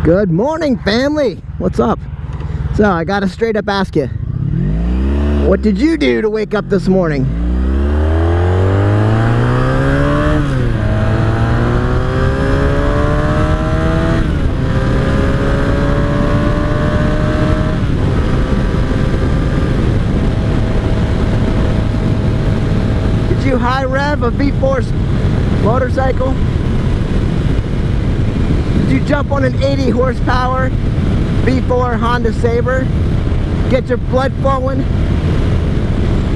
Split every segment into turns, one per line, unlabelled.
Good morning, family. What's up? So I gotta straight up ask you, what did you do to wake up this morning? Did you high rev a V4 motorcycle? Did you jump on an 80 horsepower V4 Honda Saber? Get your blood flowing?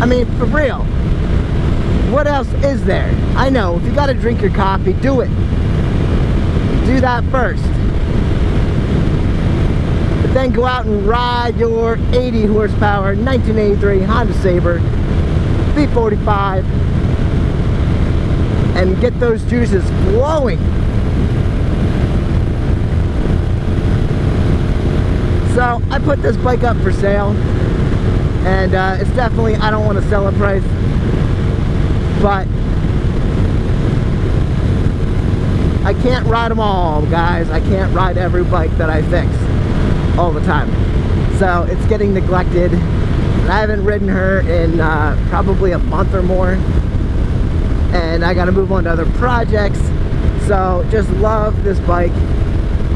I mean, for real. What else is there? I know, if you gotta drink your coffee, do it. Do that first. But then go out and ride your 80 horsepower 1983 Honda Saber V45 and get those juices flowing. So I put this bike up for sale, and it's definitely, I don't want to sell a price, but I can't ride them all, guys. I can't ride every bike that I fix all the time. So it's getting neglected, and I haven't ridden her in probably a month or more, and I got to move on to other projects. So just love this bike,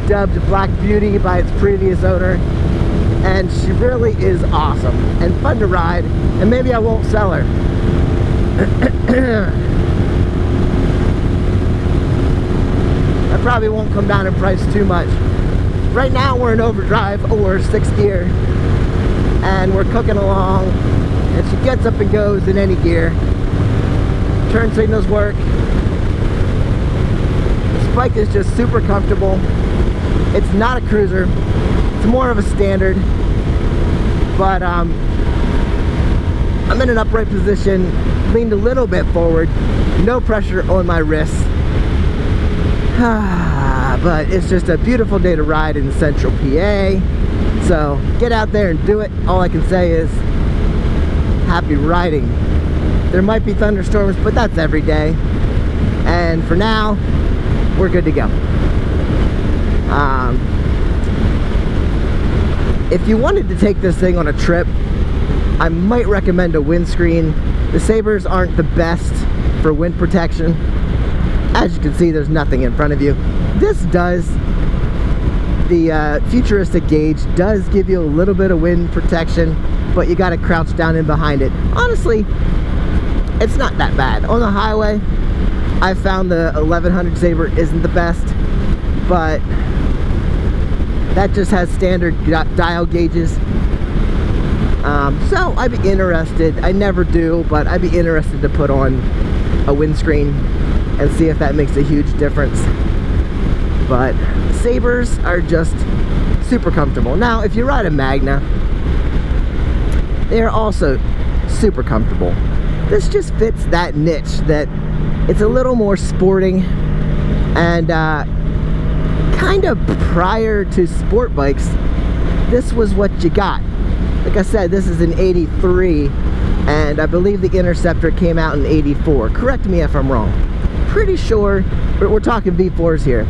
dubbed Black Beauty by its previous owner, and she really is awesome and fun to ride, and maybe I won't sell her. I probably won't come down in price too much. Right now we're in overdrive or 6th gear, and we're cooking along, and she gets up and goes in any gear. Turn signals work. This bike is just super comfortable. It's not a cruiser, it's more of a standard, but I'm in an upright position, leaned a little bit forward, no pressure on my wrists. But it's just a beautiful day to ride in central PA, so get out there and do it. All I can say is happy riding. There might be thunderstorms, but that's every day, and for now we're good to go. If you wanted to take this thing on a trip, I might recommend a windscreen. The Sabers aren't the best for wind protection. As you can see, there's nothing in front of you. This does. The futuristic gauge does give you a little bit of wind protection, but you gotta crouch down in behind it. Honestly, it's not that bad. On the highway, I found the 1100 Saber isn't the best, but that just has standard dial gauges. So I'd be interested, I never do, but I'd be interested to put on a windscreen and see if that makes a huge difference. But Sabers are just super comfortable. Now, if you ride a Magna, they're also super comfortable. This just fits that niche, that it's a little more sporting, and kind of prior to sport bikes, this was what you got. Like I said, this is an 83, and I believe the Interceptor came out in 84. Correct me if I'm wrong. Pretty sure, we're talking V4s here.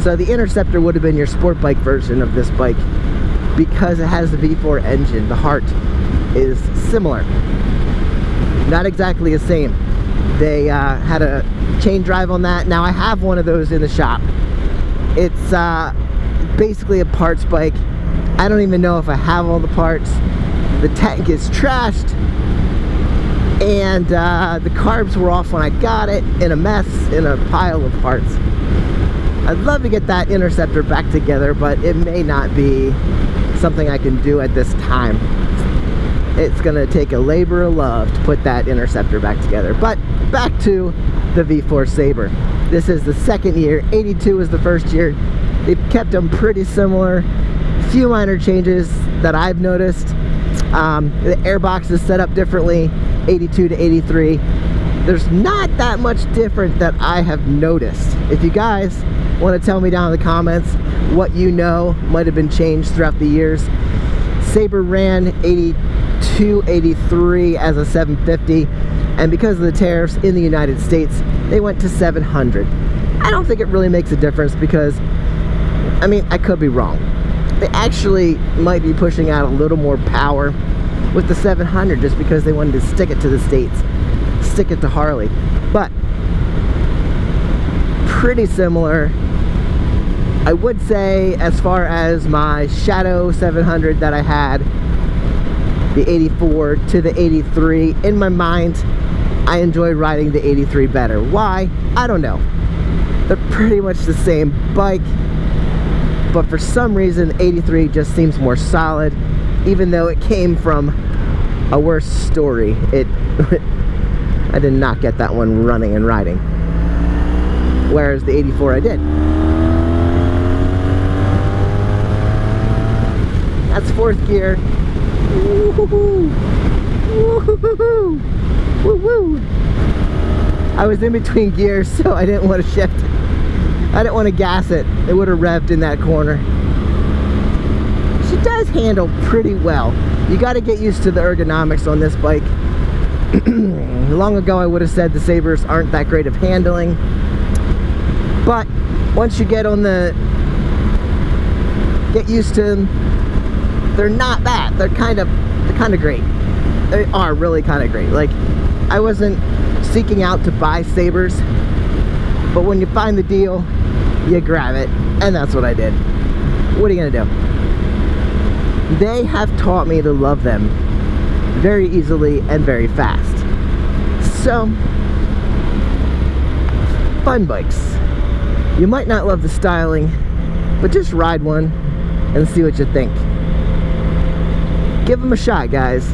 So the Interceptor would have been your sport bike version of this bike, because it has the V4 engine. The heart is similar. Not exactly the same. They had a chain drive on that. Now I have one of those in the shop. It's basically a parts bike. I don't even know if I have all the parts. The tank is trashed, and the carbs were off when I got it, in a mess, in a pile of parts. I'd love to get that Interceptor back together, but it may not be something I can do at this time. It's gonna take a labor of love to put that Interceptor back together. But back to the V4 Saber. This is the 2nd year. 82 was the 1st year. They've kept them pretty similar. Few minor changes that I've noticed. The airbox is set up differently, 82 to 83. There's not that much different that I have noticed. If you guys want to tell me down in the comments what you know might have been changed throughout the years. Saber ran 82, 83 as a 750, and because of the tariffs in the United States, they went to 700. I don't think it really makes a difference, because I mean, I could be wrong. They actually might be pushing out a little more power with the 700 just because they wanted to stick it to the States, stick it to Harley. But pretty similar. I would say, as far as my Shadow 700 that I had, the 84 to the 83, in my mind, I enjoy riding the 83 better. Why? I don't know. They're pretty much the same bike, but for some reason, the 83 just seems more solid, even though it came from a worse story. I did not get that one running and riding, whereas the 84 I did. That's fourth gear. Woo-hoo-hoo. Woo-hoo-hoo. Woo-woo. I was in between gears, so I didn't want to shift. I didn't want to gas it. It would have revved in that corner. She does handle pretty well. You got to get used to the ergonomics on this bike. Long ago I would have said the Sabers aren't that great of handling, but once you get used to them, they're not bad. They're kind of great. They are really kind of great. Like, I wasn't seeking out to buy Sabers, but when you find the deal, you grab it, and that's what I did. What are you gonna do? They have taught me to love them very easily and very fast. So, fun bikes. You might not love the styling, but just ride one and see what you think. Give them a shot, guys.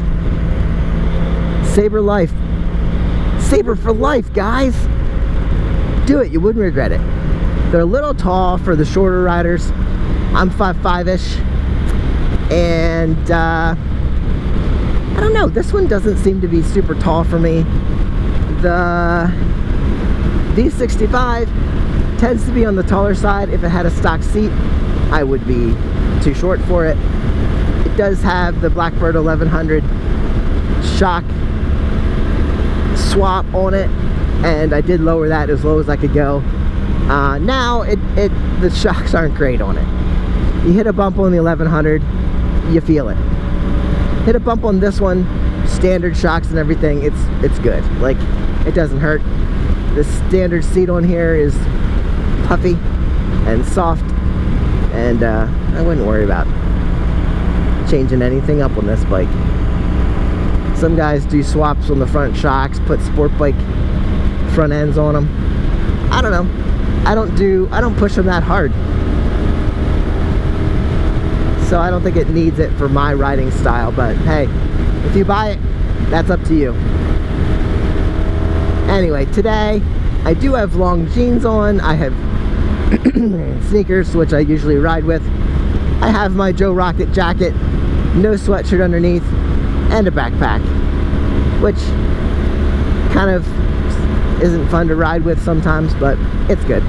Saber life. Saber for life, guys. Do it, you wouldn't regret it. They're a little tall for the shorter riders. I'm 5'5"-ish. And I don't know, this one doesn't seem to be super tall for me. The V65 tends to be on the taller side. If it had a stock seat, I would be too short for it. It does have the Blackbird 1100 shock swap on it, and I did lower that as low as I could go. Now the shocks aren't great on it. You hit a bump on the 1100, you feel it. Hit a bump on this one, standard shocks and everything, it's good. Like, it doesn't hurt. The standard seat on here is puffy and soft, and I wouldn't worry about changing anything up on this bike. Some guys do swaps on the front shocks, put sport bike front ends on them. I don't know. I don't push them that hard. So I don't think it needs it for my riding style, but hey, if you buy it, that's up to you. Anyway, today I do have long jeans on. I have sneakers, which I usually ride with. I have my Joe Rocket jacket, no sweatshirt underneath, and a backpack, which kind of isn't fun to ride with sometimes, but it's good.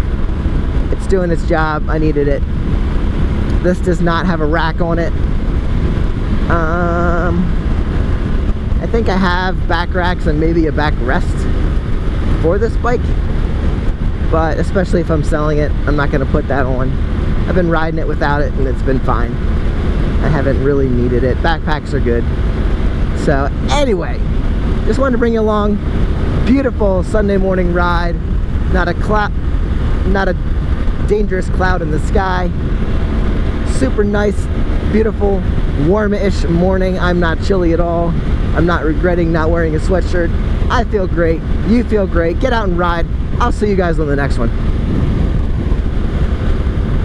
It's doing its job. I needed it. This does not have a rack on it. I think I have back racks and maybe a back rest for this bike, but especially if I'm selling it, I'm not going to put that on. I've been riding it without it and it's been fine. I haven't really needed it. Backpacks are good. So anyway, just wanted to bring you along. Beautiful Sunday morning ride. Not a dangerous cloud in the sky. Super nice, beautiful, warm-ish morning. I'm not chilly at all. I'm not regretting not wearing a sweatshirt. I feel great. You feel great. Get out and ride. I'll see you guys on the next one.